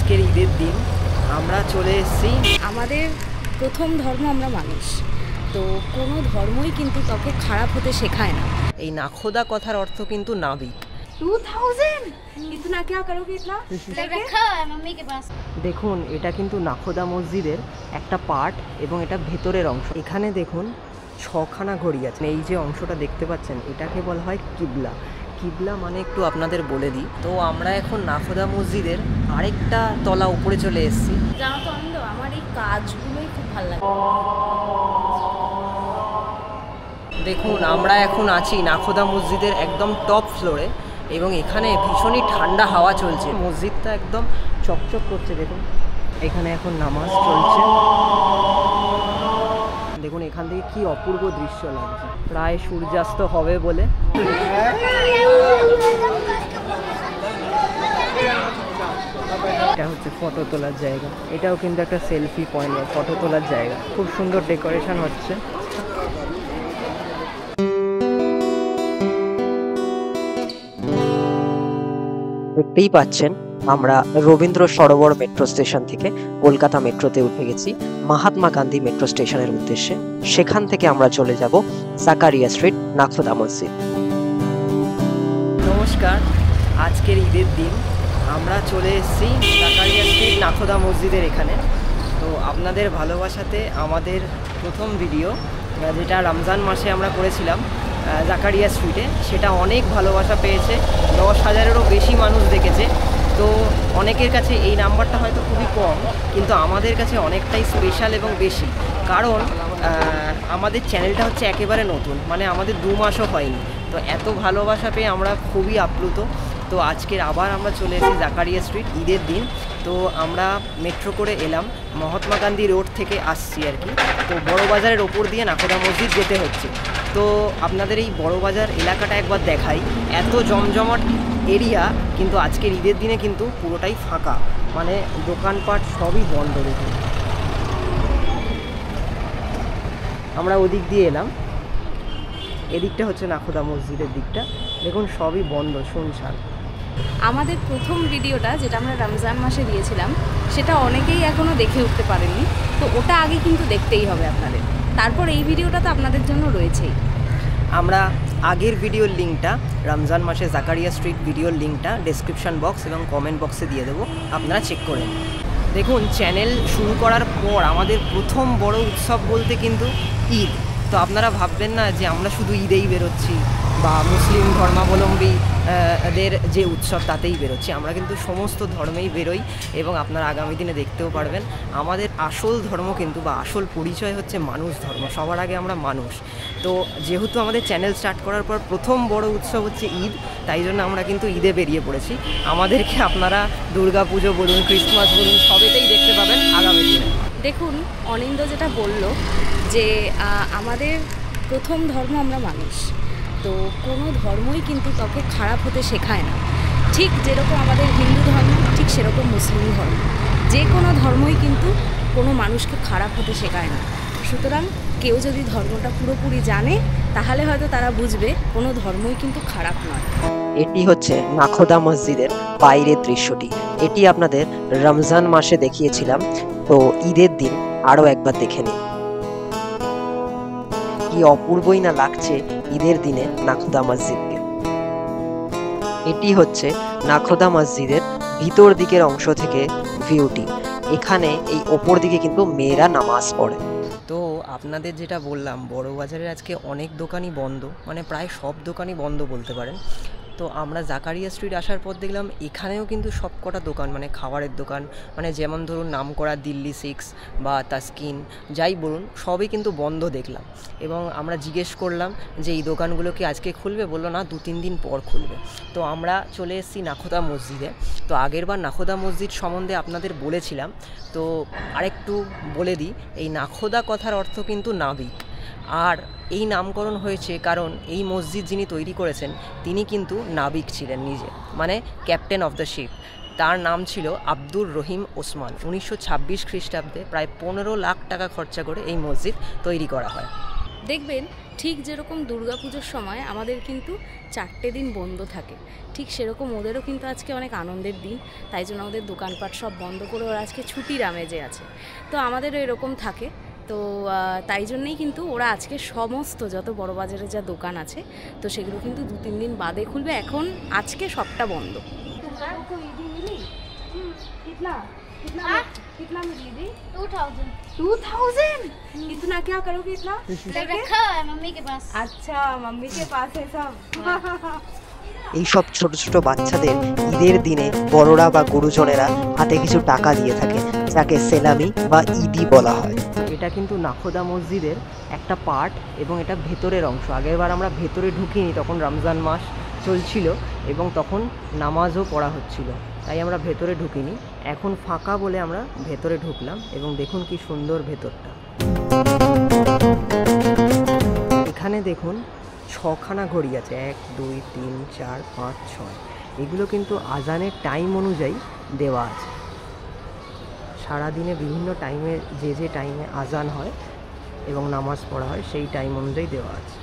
আজকের ঈদের দিন আমরা চলে এসেছি। আমাদের প্রথম ধর্ম আমরা মানুষ, তো কোনো ধর্মই কিন্তু কাউকে খারাপ হতে শেখায় না। এই নাখোদা কথার অর্থ কিন্তু নাবিক। 2000 इतना क्या करोगे इतना रखा है मम्मी के पास। দেখুন এটা কিন্তু নাখোদা মসজিদের একটা পার্ট এবং এটা ভেতরের অংশ। এখানে দেখুন 6খানা ঘড়ি আছে। এই যে অংশটা দেখতে পাচ্ছেন এটাকে বলা হয় কিবলা। কিবলা মানে একটু আপনাদের বলে দিই, তো আমরা এখন নাখোদা মসজিদের আরেকটা তলা উপরে চলে এসেছি। জানো তো আনন্দ, আমার এই কাজগুলোই খুব ভালো লাগে। দেখুন আমরা এখন আছি নাখোদা মসজিদের একদম টপ ফ্লোরে এবং এখানে ভীষণই ঠান্ডা হাওয়া চলছে। মসজিদটা একদম চকচক করছে। দেখুন এখানে এখন নামাজ চলছে। দেখুন এখান থেকে কি অপূর্ব দৃশ্য লাগছে। প্রায় সূর্যাস্ত হবে বলে। এটা হচ্ছে ফটো তোলার জায়গা। এটাও কিন্তু একটা সেলফি পয়েন্ট বা ফটো তোলার জায়গা। খুব সুন্দর ডেকোরেশন হচ্ছে। দেখতেই পাচ্ছেন আমরা রবীন্দ্র সরোবর মেট্রো স্টেশন থেকে কলকাতা মেট্রোতে উঠে গেছি মহাত্মা গান্ধী মেট্রো স্টেশনের উদ্দেশ্যে। সেখান থেকে আমরা চলে যাব জাকারিয়া স্ট্রিট নাখোদা মসজিদ। নমস্কার, আজকের ঈদের দিন আমরা চলে এসেছি জাকারিয়া স্ট্রিট নাখোদা মসজিদের এখানে। তো আপনাদের ভালোবাসাতে আমাদের প্রথম ভিডিও, যেটা রমজান মাসে আমরা করেছিলাম জাকারিয়া স্ট্রিটে, সেটা অনেক ভালোবাসা পেয়েছে। 10,000-এরও বেশি মানুষ দেখেছে। তো অনেকের কাছে এই নাম্বারটা হয়তো খুবই কম, কিন্তু আমাদের কাছে অনেকটাই স্পেশাল এবং বেশি। কারণ আমাদের চ্যানেলটা হচ্ছে একেবারে নতুন, মানে আমাদের 2 মাসও হয়নি। তো এত ভালোবাসা পেয়ে আমরা খুবই আপ্লুত। তো আজকের আবার আমরা চলে এসেছি জাকারিয়া স্ট্রিট ঈদের দিন। তো আমরা মেট্রো করে এলাম, মহাত্মা গান্ধী রোড থেকে আসছি আর কি। তো বড় বাজারের ওপর দিয়ে নাখোদা মসজিদ যেতে হচ্ছে। তো আপনাদের এই বড় বাজার এলাকাটা একবার দেখাই। এত জমজমাট এরিয়া, কিন্তু আজকের ঈদের দিনে কিন্তু পুরোটাই ফাঁকা, মানে দোকানপাট সবই বন্ধ। দেখুন আমরা ওদিক দিয়ে এলাম, এদিকটা হচ্ছে নাখোদা মসজিদের দিকটা। দেখুন সবই বন্ধ, শুনশান। আমাদের প্রথম ভিডিওটা যেটা আমরা রমজান মাসে দিয়েছিলাম, সেটা অনেকেই এখনও দেখে উঠতে পারেনি। তো ওটা আগে কিন্তু দেখতেই হবে আপনাদের। তারপর এই ভিডিওটা তো আপনাদের জন্য রয়েছেই। আমরা আগের ভিডিওর লিঙ্কটা, রমজান মাসে জাকারিয়া স্ট্রিট ভিডিওর লিঙ্কটা ডেসক্রিপশন বক্স এবং কমেন্ট বক্সে দিয়ে দেবো, আপনারা চেক করে নিন। দেখুন চ্যানেল শুরু করার পর আমাদের প্রথম বড় উৎসব বলতে কিন্তু ঈদ। তো আপনারা ভাববেন না যে আমরা শুধু ঈদেই বেরোচ্ছি বা মুসলিম ধর্মাবলম্বী দের যে উৎসব তাতেই বেরোচ্ছি। আমরা কিন্তু সমস্ত ধর্মেই বেরোই এবং আপনারা আগামী দিনে দেখতেও পারবেন। আমাদের আসল ধর্ম কিন্তু বা আসল পরিচয় হচ্ছে মানুষ ধর্ম। সবার আগে আমরা মানুষ। তো যেহেতু আমাদের চ্যানেল স্টার্ট করার পর প্রথম বড় উৎসব হচ্ছে ঈদ, তাই জন্য আমরা কিন্তু ঈদে বেরিয়ে পড়েছি। আমাদেরকে আপনারা দুর্গা পুজো বলুন, ক্রিসমাস বলুন, সবেতেই দেখতে পাবেন আগামী দিনে। দেখুন অনিন্দ যেটা বলল যে আমাদের প্রথম ধর্ম আমরা মানুষ, তো কোনো ধর্মই কিন্তু কাউকে খারাপ হতে শেখায় না। ঠিক যেরকম আমাদের হিন্দু ধর্ম, ঠিক সেরকম মুসলিম ধর্ম, যে কোনো ধর্মই কিন্তু কোনো মানুষকে খারাপ হতে শেখায় না। সুতরাং কেউ যদি ধর্মটা পুরোপুরি জানে, তাহলে হয়তো তারা বুঝবে কোনো ধর্মই কিন্তু খারাপ নয়। এটি হচ্ছে নাখোদা মসজিদের বাইরের দৃশ্যটি। এটি আপনাদের রমজান মাসে দেখিয়েছিলাম। তো ঈদের দিন আরও একবার দেখে নিন, কি অপূর্বই না লাগছে ঈদের দিনে নাখোদা মসজিদকে। এটি হচ্ছে নাখোদা মসজিদের ভিতর দিকের অংশ থেকে ভিউটি। এখানে এই ওপর দিকে কিন্তু মেয়েরা নামাজ পড়ে। তো আপনাদের যেটা বললাম, বড় বাজারের আজকে অনেক দোকানই বন্ধ, মানে প্রায় সব দোকানই বন্ধ বলতে পারেন। তো আমরা জাকারিয়া স্ট্রিট আসার পর দেখলাম এখানেও কিন্তু সব কটা দোকান, মানে খাবারের দোকান, মানে যেমন ধরুন নামকরা দিল্লি 6 বা তাস্কিন যাই বলুন, সবই কিন্তু বন্ধ দেখলাম। এবং আমরা জিজ্ঞেস করলাম যে এই দোকানগুলো কি আজকে খুলবে, বললো না 2-3 দিন পর খুলবে। তো আমরা চলে এসেছি নাখোদা মসজিদে। তো আগেরবার নাখোদা মসজিদ সম্বন্ধে আপনাদের বলেছিলাম, তো আরেকটু বলে দিই। এই নাখোদা কথার অর্থ কিন্তু নাবিক। আর এই নামকরণ হয়েছে কারণ এই মসজিদ যিনি তৈরি করেছেন তিনি কিন্তু নাবিক ছিলেন নিজে, মানে ক্যাপ্টেন অফ দ্য শিপ। তার নাম ছিল আব্দুর রহিম ওসমান। 1926 খ্রিস্টাব্দে প্রায় 15 লাখ টাকা খরচা করে এই মসজিদ তৈরি করা হয়। দেখবেন ঠিক যেরকম দুর্গাপুজোর সময় আমাদের কিন্তু 4টে দিন বন্ধ থাকে, ঠিক সেরকম ওদেরও কিন্তু আজকে অনেক আনন্দের দিন, তাই জন্য ওদের দোকানপাট সব বন্ধ করে ওরা আজকে ছুটির আমেজে আছে। তো আমাদেরও এরকম থাকে, তো তাই জন্যেই কিন্তু ওরা আজকে সমস্ত যত বড় বাজারে যা দোকান আছে তো সেগুলো কিন্তু 2-3 দিন বাদে খুলবে। এখন আজকে সবটা বন্ধ। कितना मिली दी? 2000 2000? इतना क्या करोगे इतना? सब रखा हुआ है मम्मी के पास। अच्छा, मम्मी के पास है सब। এই সব ছোট ছোট বাচ্চাদের ঈদের দিনে বড়রা বা গুরুজনেরা হাতে কিছু টাকা দিয়ে থাকে, যাকে সেলামি বা ঈদি বলা হয়। এটা কিন্তু নাখোদা মসজিদের একটা পার্ট এবং এটা ভেতরের অংশ। আগেরবার আমরা ভেতরে ঢুকিনি, তখন রমজান মাস চলছিল এবং তখন নামাজও পড়া হচ্ছিল, তাই আমরা ভেতরে ঢুকিনি। এখন ফাঁকা বলে আমরা ভেতরে ঢুকলাম এবং দেখুন কি সুন্দর ভেতরটা। এখানে দেখুন 6খানা ঘড়ি আছে, 1 2 3 4 5 6। এগুলো কিন্তু আজানের টাইম অনুযায়ী দেওয়া আছে। সারাদিনে বিভিন্ন টাইমে যে টাইমে আজান হয় এবং নামাজ পড়া হয় সেই টাইম অনুযায়ী দেওয়া আছে।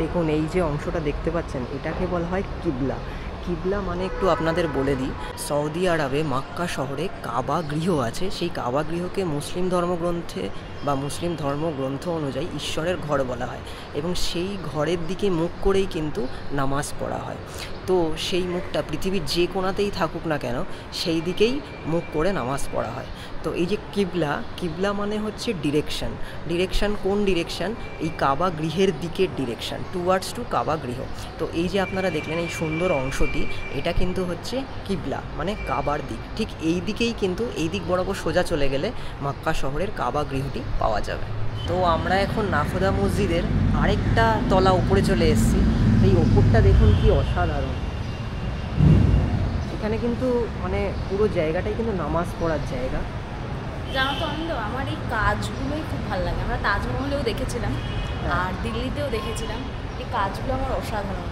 দেখুন এই যে অংশটা দেখতে পাচ্ছেন এটাকে বলা হয় কিবলা। কিবলা মানে একটু আপনাদের বলে দিই, সৌদি আরবে মক্কা শহরে কাবা গৃহ আছে। সেই কাবা গৃহকে মুসলিম ধর্মগ্রন্থে বা মুসলিম ধর্মগ্রন্থ অনুযায়ী ঈশ্বরের ঘর বলা হয় এবং সেই ঘরের দিকে মুখ করেই কিন্তু নামাজ পড়া হয়। তো সেই মুখটা পৃথিবীর যে কোণাতেই থাকুক না কেন সেই দিকেই মুখ করে নামাজ পড়া হয়। তো এই যে কিবলা, কিবলা মানে হচ্ছে ডিরেকশন। ডিরেকশন কোন ডিরেকশন? এই কাবা গৃহের দিকের ডিরেকশন, টুয়ার্ডস টু কাবা গৃহ। তো এই যে আপনারা দেখলেন এই সুন্দর অংশটি, এটা কিন্তু হচ্ছে কিবলা মানে কাবার দিক। ঠিক এই দিকেই কিন্তু এই দিক বরাবর সোজা চলে গেলে মক্কা শহরের কাবা গৃহটি পাওয়া যাবে। তো আমরা এখন নাখোদা মসজিদের আরেকটা তলা উপরে চলে এসেছি। এই ওপরটা দেখুন কি অসাধারণ। এখানে কিন্তু মানে পুরো জায়গাটাই কিন্তু নামাজ পড়ার জায়গা। জানো তো আনন্দ, আমার এই কাজগুলোই খুব ভালো লাগে। আমরা তাজমহলেও দেখেছিলাম আর দিল্লিতেও দেখেছিলাম, এই কাজগুলো আমার অসাধারণ।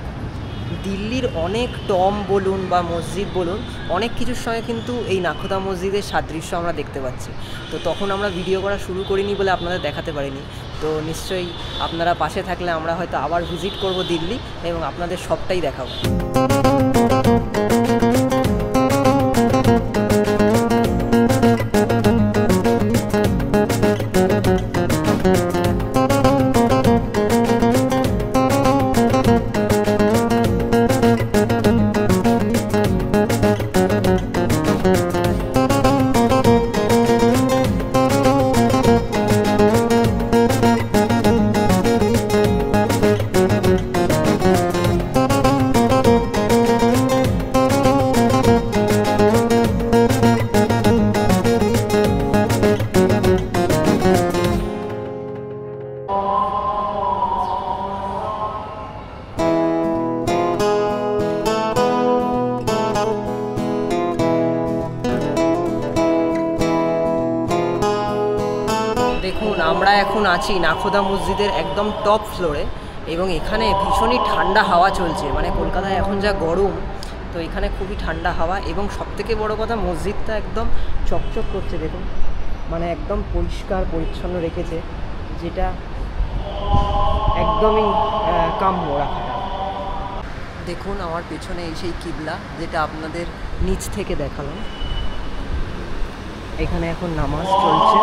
দিল্লির অনেক টম বলুন বা মসজিদ বলুন, অনেক কিছুর সঙ্গে কিন্তু এই নাখোদা মসজিদের সাদৃশ্য আমরা দেখতে পাচ্ছি। তো তখন আমরা ভিডিও করা শুরু করিনি বলে আপনাদের দেখাতে পারিনি। তো নিশ্চয়ই আপনারা পাশে থাকলে আমরা হয়তো আবার ভিজিট করব দিল্লি এবং আপনাদের সবটাই দেখাবো। দেখুন আমরা এখন আছি নাখোদা মসজিদের একদম টপ ফ্লোরে এবং এখানে ভীষণই ঠান্ডা হাওয়া চলছে। মানে কলকাতায় এখন যা গরম, তো এখানে খুবই ঠান্ডা হাওয়া এবং সবথেকে বড় কথা মসজিদটা একদম চকচক করছে। দেখুন মানে একদম পরিষ্কার পরিচ্ছন্ন রেখেছে, যেটা একদমই কাম্য রাখাটা। দেখুন আমার পেছনে এই সেই কিবলা যেটা আপনাদের নিচ থেকে দেখালাম। এখানে এখন নামাজ চলছে।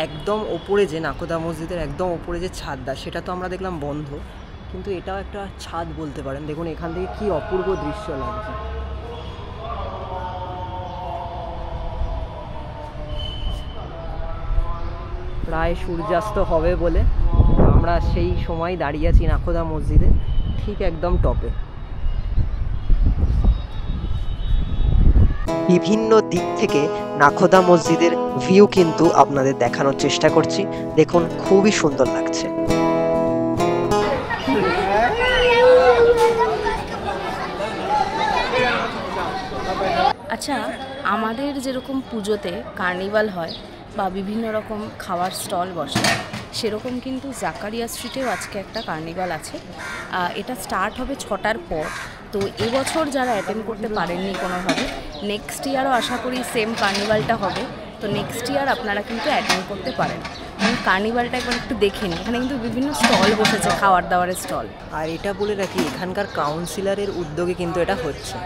একদম ওপরে যে নাখোদা মসজিদের একদম ওপরে যে ছাদটা, সেটা তো আমরা দেখলাম বন্ধ, কিন্তু এটাও একটা ছাদ বলতে পারেন। দেখুন এখান থেকে কি অপূর্ব দৃশ্য লাগছে। প্রায় সূর্যাস্ত হবে বলে আমরা সেই সময় দাঁড়িয়ে আছি নাখোদা মসজিদে ঠিক একদম টপে। বিভিন্ন দিক থেকে নাখোদা মসজিদের ভিউ কিন্তু আপনাদের দেখানোর চেষ্টা করছি। দেখুন খুবই সুন্দর লাগছে। আচ্ছা, আমাদের যেরকম পুজোতে কার্নিভাল হয় বা বিভিন্ন রকম খাওয়ার স্টল বসে, সেরকম কিন্তু জাকারিয়া স্ট্রিটেও আজকে একটা কার্নিভাল আছে। এটা স্টার্ট হবে 6টার পর। তো এবছর যারা অ্যাটেন্ড করতে পারেননি কোনোভাবে, নেক্সট ইয়ারও আশা করি সেম কার্নিভালটা হবে। তো নেক্সট ইয়ার আপনারা কিন্তু অ্যাটেন্ড করতে পারেন। আমি কার্নিভালটা একবার একটু দেখে নিই। এখানে কিন্তু বিভিন্ন স্টল বসেছে, খাওয়ার দাওয়ারের স্টল। আর এটা বলে রাখি, এখানকার কাউন্সিলরের উদ্যোগে কিন্তু এটা হচ্ছে।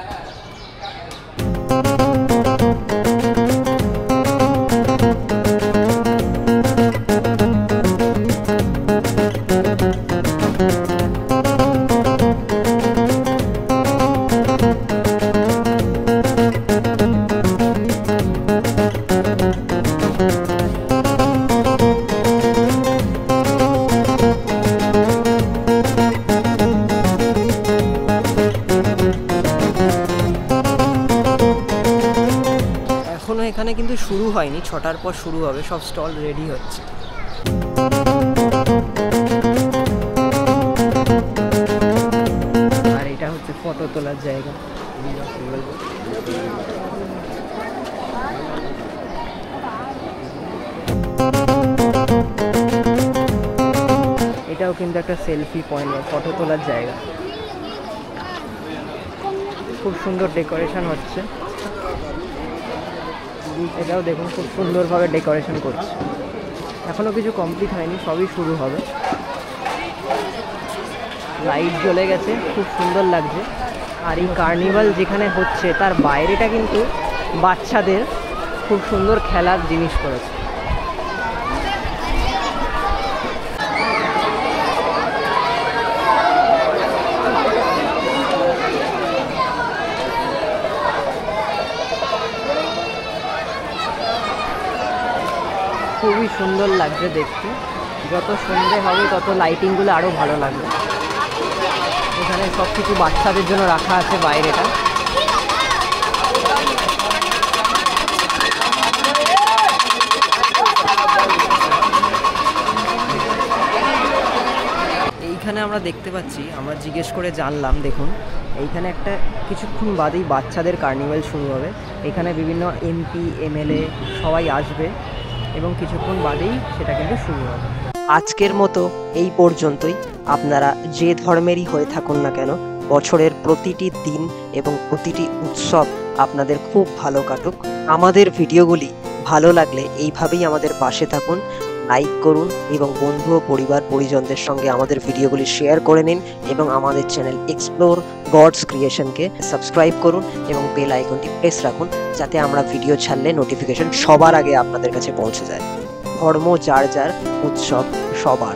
এখানে কিন্তু শুরু হয়নি, 6টার পর শুরু হবে, সব স্টল রেডি হচ্ছে। আর এটা হচ্ছে ফটো তোলার জায়গা। এটাও কিন্তু একটা সেলফি পয়েন্ট, ফটো তোলার জায়গা। খুব সুন্দর ডেকোরেশন হচ্ছে। এটাও দেখুন খুব সুন্দরভাবে ডেকোরেশন করছে। এখনো কিছু কমপ্লিট হয়নি, সবই শুরু হবে। লাইট জ্বলে গেছে, খুব সুন্দর লাগছে। আর এই কার্নিভাল যেখানে হচ্ছে তার বাইরেটা কিন্তু বাচ্চাদের খুব সুন্দর খেলার জিনিস করেছে। খুবই সুন্দর লাগছে দেখতে। যত সন্ধে হবে তত লাইটিংগুলো আরও ভালো লাগবে। এখানে সব কিছু বাচ্চাদের জন্য রাখা আছে বাইরেটা। এইখানে আমরা দেখতে পাচ্ছি, আমরা জিজ্ঞেস করে জানলাম, দেখুন এইখানে একটা কিছুক্ষণ বাদেই বাচ্চাদের কার্নিভাল শুরু হবে। এখানে বিভিন্ন এমপি এমএলএ সবাই আসবে এবং কিছুক্ষণ বাদেই সেটা কিন্তু শুরু হবে। আজকের মতো এই পর্যন্তই। আপনারা যে ধর্মেরই হয়ে থাকুন না কেন, বছরের প্রতিটি দিন এবং প্রতিটি উৎসব আপনাদের খুব ভালো কাটুক। আমাদের ভিডিওগুলি ভালো লাগলে এইভাবেই আমাদের পাশে থাকুন, লাইক করুন এবং বন্ধু ও পরিবার পরিজনদের সঙ্গে আমাদের ভিডিওগুলি শেয়ার করে নিন এবং আমাদের চ্যানেল এক্সপ্লোর গডস ক্রিয়েশনকে সাবস্ক্রাইব করুন এবং বেল আইকনটি প্রেস রাখুন, যাতে আমরা ভিডিও ছাড়লে নোটিফিকেশন সবার আগে আপনাদের কাছে পৌঁছে যায়। ধর্ম যার যার, উৎসব সবার।